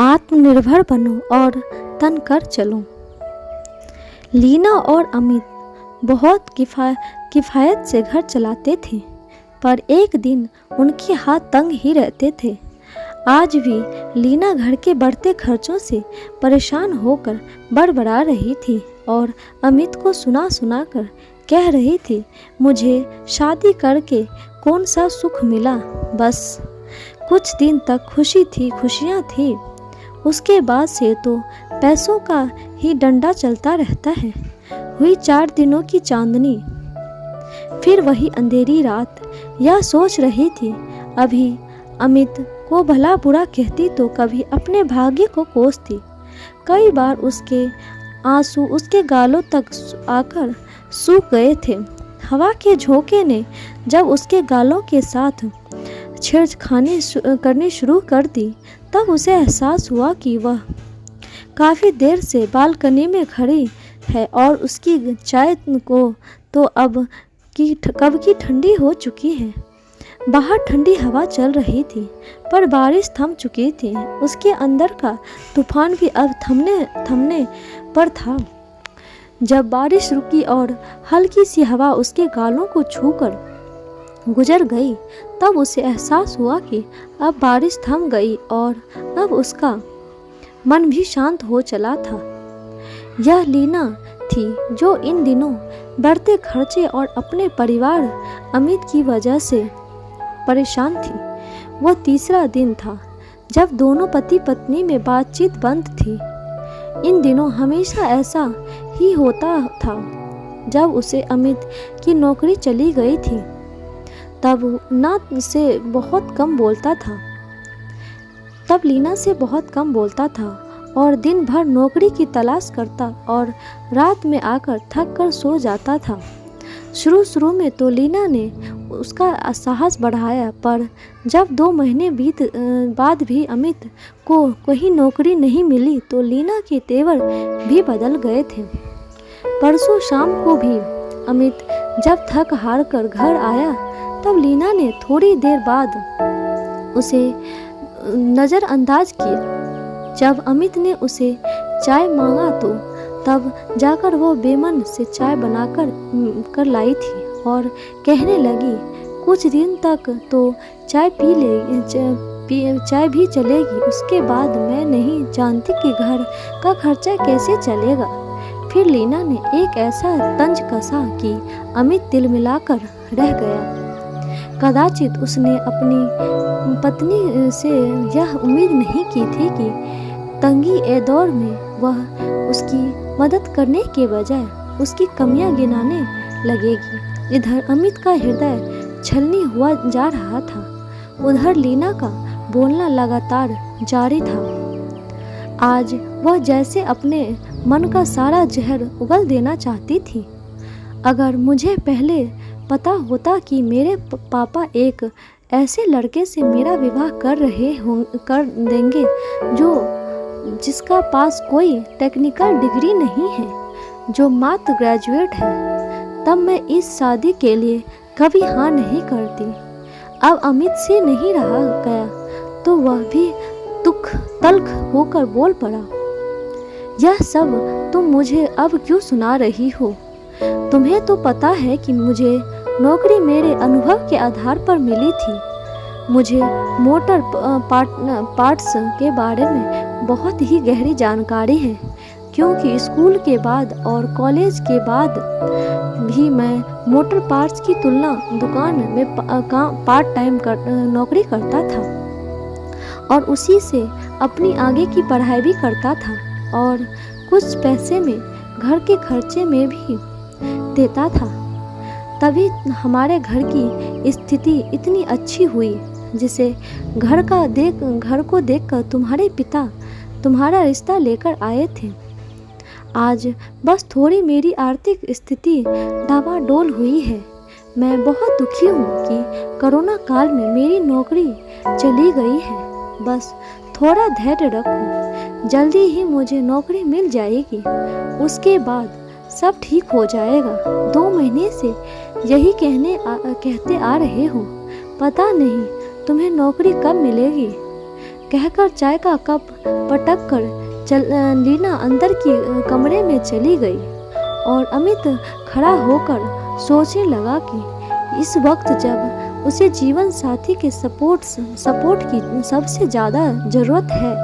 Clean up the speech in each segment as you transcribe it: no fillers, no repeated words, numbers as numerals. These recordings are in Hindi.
आत्मनिर्भर बनो और तन कर चलो। लीना और अमित बहुत किफ़ायत से घर चलाते थे, पर एक दिन उनके हाथ तंग ही रहते थे। आज भी लीना घर के बढ़ते खर्चों से परेशान होकर बड़बड़ा रही थी और अमित को सुना सुना कर कह रही थी, मुझे शादी करके कौन सा सुख मिला, बस कुछ दिन तक खुशियाँ थी, उसके बाद से तो पैसों का ही डंडा चलता रहता है। हुई 4 दिनों की चांदनी, फिर वही अंधेरी रात। यह सोच रही थी, अभी अमित को भला बुरा कहती तो कभी अपने भाग्य को कोसती। कई बार उसके आंसू उसके गालों तक आकर सूख गए थे। हवा के झोंके ने जब उसके गालों के साथ छेड़खानी करनी शुरू कर दी, तब उसे एहसास हुआ कि वह काफ़ी देर से बालकनी में खड़ी है और उसकी चाय को तो कब की ठंडी हो चुकी है। बाहर ठंडी हवा चल रही थी, पर बारिश थम चुकी थी। उसके अंदर का तूफान भी अब थमने पर था। जब बारिश रुकी और हल्की सी हवा उसके गालों को छूकर गुजर गई, तब उसे एहसास हुआ कि अब बारिश थम गई और अब उसका मन भी शांत हो चला था। यह लीना थी जो इन दिनों बढ़ते खर्चे और अपने परिवार अमित की वजह से परेशान थी। वह तीसरा दिन था जब दोनों पति पत्नी में बातचीत बंद थी। इन दिनों हमेशा ऐसा ही होता था। जब उसे अमित की नौकरी चली गई थी, तब लीना से बहुत कम बोलता था और दिन भर नौकरी की तलाश करता और रात में आकर थक कर सो जाता था। शुरू में तो लीना ने उसका साहस बढ़ाया, पर जब 2 महीने बाद भी अमित को कहीं नौकरी नहीं मिली तो लीना के तेवर भी बदल गए थे। परसों शाम को भी अमित जब थक हार कर घर आया, तब लीना ने थोड़ी देर बाद उसे नज़रअंदाज किया। जब अमित ने उसे चाय मांगा तो तब जाकर वो बेमन से चाय बनाकर लाई थी और कहने लगी, कुछ दिन तक तो चाय भी चलेगी, उसके बाद मैं नहीं जानती कि घर का खर्चा कैसे चलेगा। फिर लीना ने एक ऐसा तंज कसा कि अमित दिल मिलाकर रह गया। कदाचित उसने अपनी पत्नी से यह उम्मीद नहीं की थी कि तंगी ए दौर में वह उसकी मदद करने के बजाय उसकी कमियां गिनाने लगेगी। इधर अमित का हृदय छलनी हुआ जा रहा था, उधर लीना का बोलना लगातार जारी था। आज वह जैसे अपने मन का सारा जहर उगल देना चाहती थी। अगर मुझे पहले पता होता कि मेरे पापा एक ऐसे लड़के से मेरा विवाह कर देंगे जिसका पास कोई टेक्निकल डिग्री नहीं है, जो मात्र ग्रेजुएट है, तब मैं इस शादी के लिए कभी हाँ नहीं करती। अब अमित से नहीं रहा गया तो वह भी दुख तल्ख होकर बोल पड़ा, यह सब तुम मुझे अब क्यों सुना रही हो? तुम्हें तो पता है कि मुझे नौकरी मेरे अनुभव के आधार पर मिली थी। मुझे मोटर पार्ट्स के बारे में बहुत ही गहरी जानकारी है, क्योंकि स्कूल के बाद और कॉलेज के बाद भी मैं मोटर पार्ट्स की तुलना दुकान में पार्ट टाइम नौकरी करता था और उसी से अपनी आगे की पढ़ाई भी करता था और कुछ पैसे में घर के खर्चे में भी देता था। तभी हमारे घर की स्थिति इतनी अच्छी हुई, जिसे घर को देखकर तुम्हारे पिता तुम्हारा रिश्ता लेकर आए थे। आज बस थोड़ी मेरी आर्थिक स्थिति डामाडोल हुई है। मैं बहुत दुखी हूँ कि कोरोना काल में मेरी नौकरी चली गई है। बस थोड़ा धैर्य रखो, जल्दी ही मुझे नौकरी मिल जाएगी, उसके बाद सब ठीक हो जाएगा। 2 महीने से यही कहते आ रहे हो, पता नहीं तुम्हें नौकरी कब मिलेगी। कहकर चाय का कप पटक कर लीना अंदर की कमरे में चली गई और अमित खड़ा होकर सोचने लगा कि इस वक्त जब उसे जीवन साथी के सपोर्ट की सबसे ज़्यादा ज़रूरत है,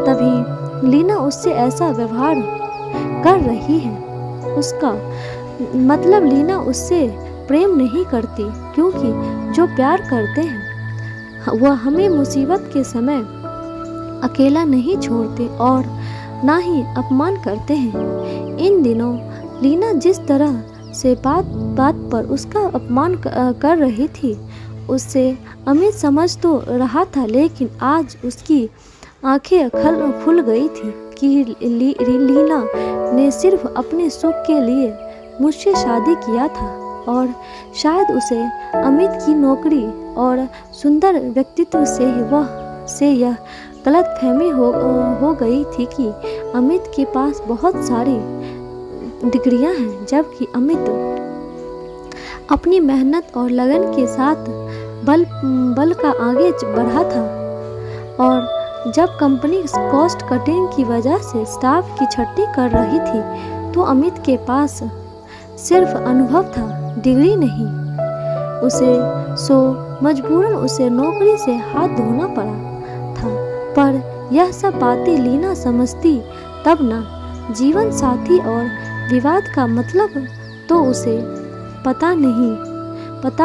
तभी लीना उससे ऐसा व्यवहार कर रही है। उसका मतलब लीना उससे प्रेम नहीं करती, क्योंकि जो प्यार करते हैं वह हमें मुसीबत के समय अकेला नहीं छोड़ते और ना ही अपमान करते हैं। इन दिनों लीना जिस तरह से बात बात पर उसका अपमान कर रही थी, उससे अमित समझ तो रहा था, लेकिन आज उसकी आंखें खुल गई थी कि लीना ने सिर्फ अपने सुख के लिए मुझसे शादी किया था और शायद उसे अमित की नौकरी और सुंदर व्यक्तित्व से यह गलतफहमी हो गई थी कि अमित के पास बहुत सारी डिग्रियां हैं, जबकि अमित अपनी मेहनत और लगन के साथ बल का आगे बढ़ा था। और जब कंपनी कॉस्ट कटिंग की वजह से स्टाफ की छट्टी कर रही थी, तो अमित के पास सिर्फ अनुभव था, डिग्री नहीं। मजबूरन उसे नौकरी से हाथ धोना पड़ा था। पर यह सब बातें लीना समझती तब ना। जीवन साथी और विवाद का मतलब तो उसे पता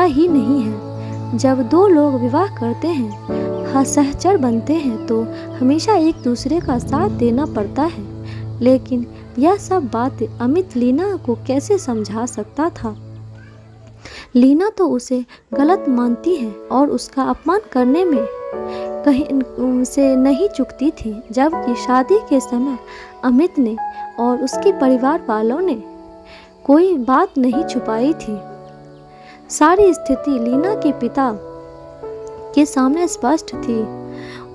ही नहीं है। जब दो लोग विवाह करते हैं, सहचर बनते हैं, तो हमेशा एक दूसरे का साथ देना पड़ता है। लेकिन यह सब बातें अमित लीना को कैसे समझा सकता था? लीना तो उसे गलत मानती है और उसका अपमान करने में कहीं से नहीं चूकती थी, जबकि शादी के समय अमित ने और उसके परिवार वालों ने कोई बात नहीं छुपाई थी। सारी स्थिति लीना के पिता के सामने स्पष्ट थी।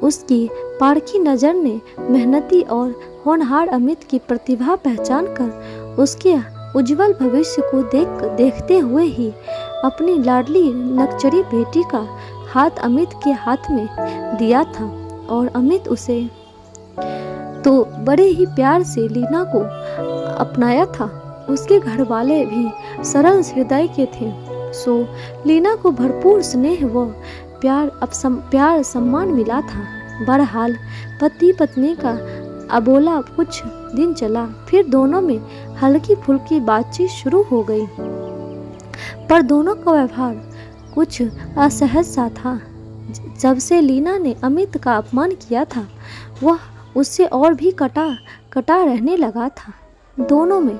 उसकी पारखी नज़र ने मेहनती और होनहार अमित की प्रतिभा पहचान कर उसके उज्जवल भविष्य को देखते हुए ही अपनी लाडली नकचरी बेटी का हाथ अमित के हाथ में दिया था। और अमित उसे तो बड़े ही प्यार से लीना को अपनाया था। उसके घर वाले भी सरल हृदय के थे, सो लीना को भरपूर स्नेह व प्यार सम्मान मिला था। बहरहाल पति पत्नी का अबोला कुछ दिन चला, फिर दोनों में हल्की फुल्की बातचीत शुरू हो गई। पर दोनों का व्यवहार कुछ असहज सा था। जब से लीना ने अमित का अपमान किया था, वह उससे और भी कटा रहने लगा था। दोनों में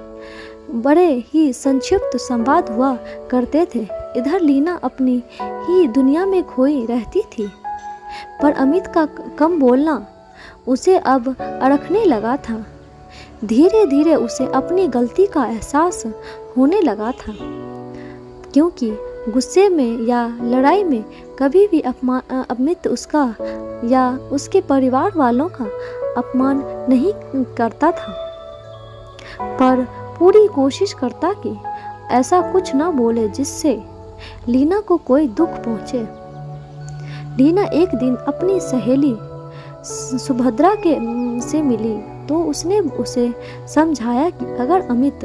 बड़े ही संक्षिप्त संवाद हुआ करते थे। इधर लीना अपनी ही दुनिया में खोई रहती थी, पर अमित का कम बोलना उसे अब अड़खने लगा था। धीरे धीरे उसे अपनी गलती का एहसास होने लगा था, क्योंकि गुस्से में या लड़ाई में कभी भी अमित उसका या उसके परिवार वालों का अपमान नहीं करता था, पर पूरी कोशिश करता कि ऐसा कुछ ना बोले जिससे लीना को कोई दुख पहुंचे। लीना एक दिन अपनी सहेली सुभद्रा से मिली तो उसने उसे समझाया कि अगर अमित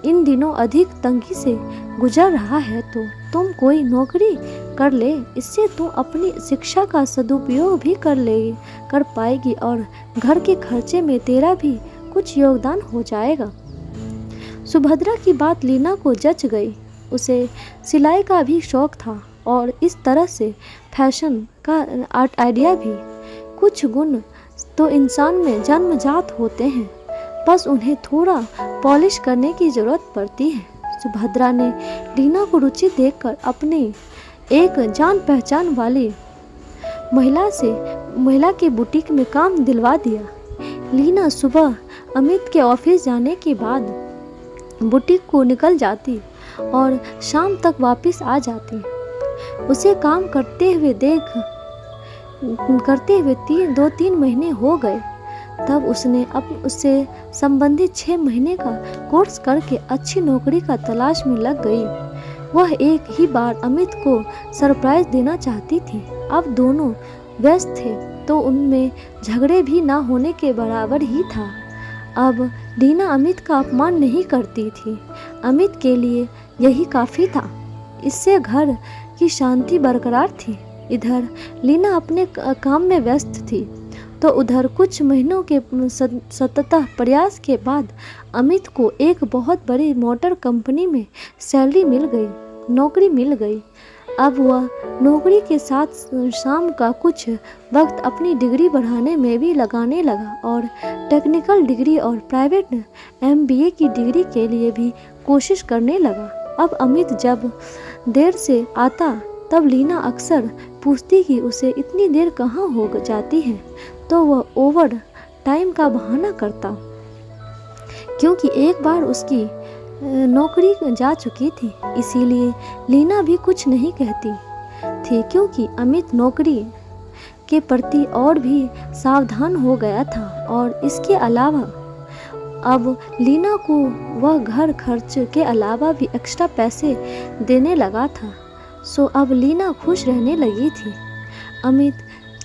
इन दिनों अधिक तंगी से गुजर रहा है तो तुम कोई नौकरी कर ले। इससे तुम अपनी शिक्षा का सदुपयोग भी कर पाएगी और घर के खर्चे में तेरा भी कुछ योगदान हो जाएगा। सुभद्रा की बात लीना को जच गई। उसे सिलाई का भी शौक था और इस तरह से फैशन का आइडिया भी। कुछ गुण तो इंसान में जन्मजात होते हैं, बस उन्हें थोड़ा पॉलिश करने की ज़रूरत पड़ती है। सुभद्रा ने लीना को रुचि देखकर अपनी एक जान पहचान वाली महिला के बुटीक में काम दिलवा दिया। लीना सुबह अमित के ऑफिस जाने के बाद बुटीक को निकल जाती और शाम तक वापस आ जाती। उसे काम करते हुए 2-3 महीने हो गए। तब उसने उससे संबंधित 6 महीने का कोर्स करके अच्छी नौकरी का तलाश में लग गई। वह एक ही बार अमित को सरप्राइज देना चाहती थी। अब दोनों व्यस्त थे तो उनमें झगड़े भी ना होने के बराबर ही था। अब लीना अमित का अपमान नहीं करती थी। अमित के लिए यही काफ़ी था। इससे घर की शांति बरकरार थी। इधर लीना अपने काम में व्यस्त थी तो उधर कुछ महीनों के सतत प्रयास के बाद अमित को एक बहुत बड़ी मोटर कंपनी में नौकरी मिल गई। अब वह नौकरी के साथ शाम का कुछ वक्त अपनी डिग्री बढ़ाने में भी लगाने लगा और टेक्निकल डिग्री और प्राइवेट MBA की डिग्री के लिए भी कोशिश करने लगा। अब अमित जब देर से आता तब लीना अक्सर पूछती कि उसे इतनी देर कहाँ हो जाती है, तो वह ओवर टाइम का बहाना करता, क्योंकि एक बार उसकी नौकरी जा चुकी थी। इसीलिए लीना भी कुछ नहीं कहती थी, क्योंकि अमित नौकरी के प्रति और भी सावधान हो गया था और इसके अलावा अब लीना को वह घर खर्च के अलावा भी एक्स्ट्रा पैसे देने लगा था। सो अब लीना खुश रहने लगी थी। अमित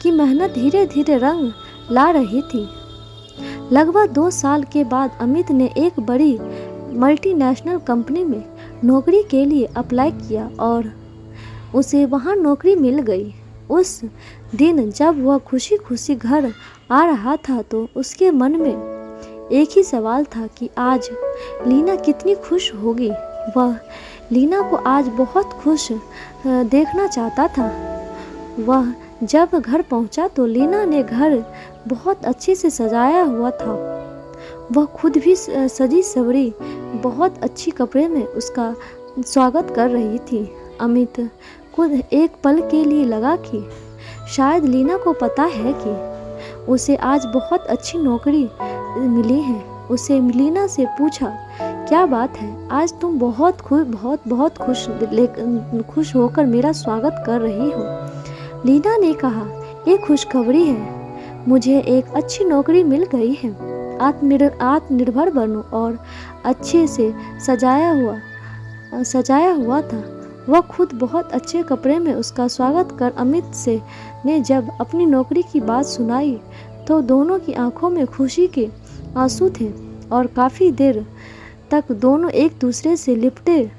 की मेहनत धीरे धीरे रंग ला रही थी। लगभग 2 साल के बाद अमित ने एक बड़ी मल्टीनेशनल कंपनी में नौकरी के लिए अप्लाई किया और उसे वहां नौकरी मिल गई। उस दिन जब वह खुशी खुशी घर आ रहा था तो उसके मन में एक ही सवाल था कि आज लीना कितनी खुश होगी। वह लीना को आज बहुत खुश देखना चाहता था। वह जब घर पहुंचा तो लीना ने घर बहुत अच्छे से सजाया हुआ था। वह खुद भी सजी सवरी बहुत अच्छी कपड़े में उसका स्वागत कर रही थी। अमित खुद एक पल के लिए लगा कि शायद लीना को पता है कि उसे आज बहुत अच्छी नौकरी मिली है। उसे लीना से पूछा, क्या बात है, आज तुम बहुत खुश होकर मेरा स्वागत कर रही हो। लीना ने कहा, ये खुशखबरी है, मुझे एक अच्छी नौकरी मिल गई है। आत्मनिर्भर बनूं और अच्छे से सजाया हुआ था। वह खुद बहुत अच्छे कपड़े में उसका स्वागत कर अमित से ने जब अपनी नौकरी की बात सुनाई तो दोनों की आंखों में खुशी के आंसू थे और काफ़ी देर तक दोनों एक दूसरे से लिपटे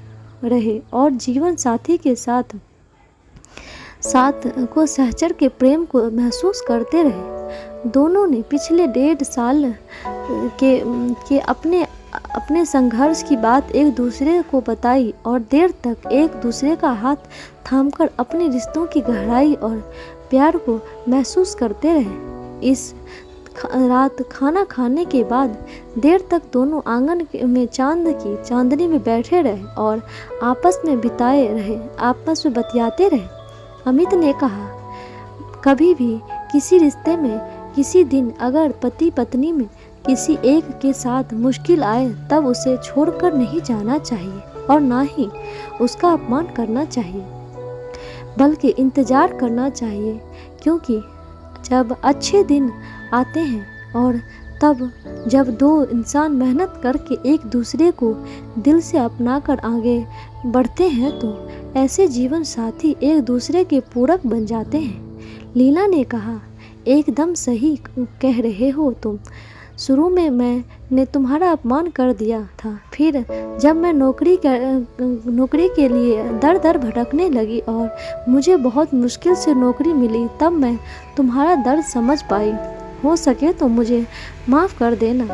रहे और जीवन साथी के साथ को सहचर के प्रेम को महसूस करते रहे। दोनों ने पिछले 1.5 साल के अपने संघर्ष की बात एक दूसरे को बताई और देर तक एक दूसरे का हाथ थामकर अपने रिश्तों की गहराई और प्यार को महसूस करते रहे। इस रात खाना खाने के बाद देर तक दोनों आंगन में चांदनी में बैठे रहे और आपस में बतियाते रहे। अमित ने कहा, कभी भी किसी रिश्ते में किसी दिन अगर पति पत्नी में किसी एक के साथ मुश्किल आए तब उसे छोड़कर नहीं जाना चाहिए और ना ही उसका अपमान करना चाहिए, बल्कि इंतज़ार करना चाहिए, क्योंकि जब अच्छे दिन आते हैं और तब जब 2 इंसान मेहनत करके एक दूसरे को दिल से अपनाकर आगे बढ़ते हैं तो ऐसे जीवन साथी एक दूसरे के पूरक बन जाते हैं। लीना ने कहा, एकदम सही कह रहे हो तुम। शुरू में मैंने तुम्हारा अपमान कर दिया था, फिर जब मैं नौकरी के लिए दर दर भटकने लगी और मुझे बहुत मुश्किल से नौकरी मिली तब मैं तुम्हारा दर्द समझ पाई। हो सके तो मुझे माफ़ कर देना।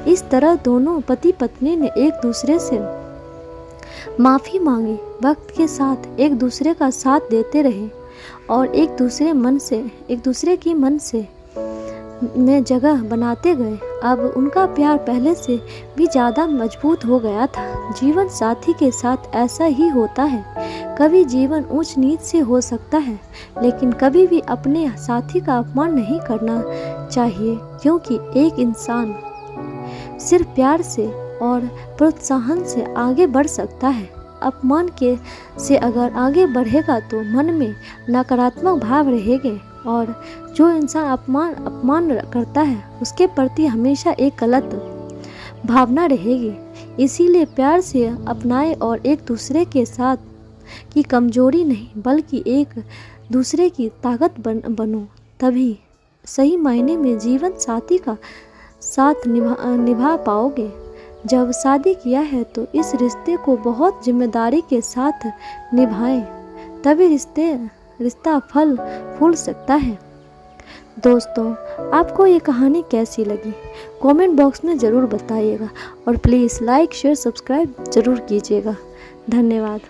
इस तरह दोनों पति पत्नी ने एक दूसरे से माफ़ी मांगी, वक्त के साथ एक दूसरे का साथ देते रहे और एक दूसरे की मन से में जगह बनाते गए। अब उनका प्यार पहले से भी ज़्यादा मजबूत हो गया था। जीवन साथी के साथ ऐसा ही होता है। कभी जीवन ऊंच नीच से हो सकता है, लेकिन कभी भी अपने साथी का अपमान नहीं करना चाहिए, क्योंकि एक इंसान सिर्फ प्यार से और प्रोत्साहन से आगे बढ़ सकता है। अपमान से अगर आगे बढ़ेगा तो मन में नकारात्मक भाव रहेंगे और जो इंसान अपमान करता है उसके प्रति हमेशा एक गलत भावना रहेगी। इसीलिए प्यार से अपनाएं और एक दूसरे के साथ की कमजोरी नहीं बल्कि एक दूसरे की ताकत बनो। तभी सही मायने में जीवन साथी का साथ निभा पाओगे। जब शादी किया है तो इस रिश्ते को बहुत जिम्मेदारी के साथ निभाएं, तभी रिश्ता फल फूल सकता है। दोस्तों, आपको ये कहानी कैसी लगी कमेंट बॉक्स में ज़रूर बताइएगा और प्लीज़ लाइक शेयर सब्सक्राइब ज़रूर कीजिएगा। धन्यवाद।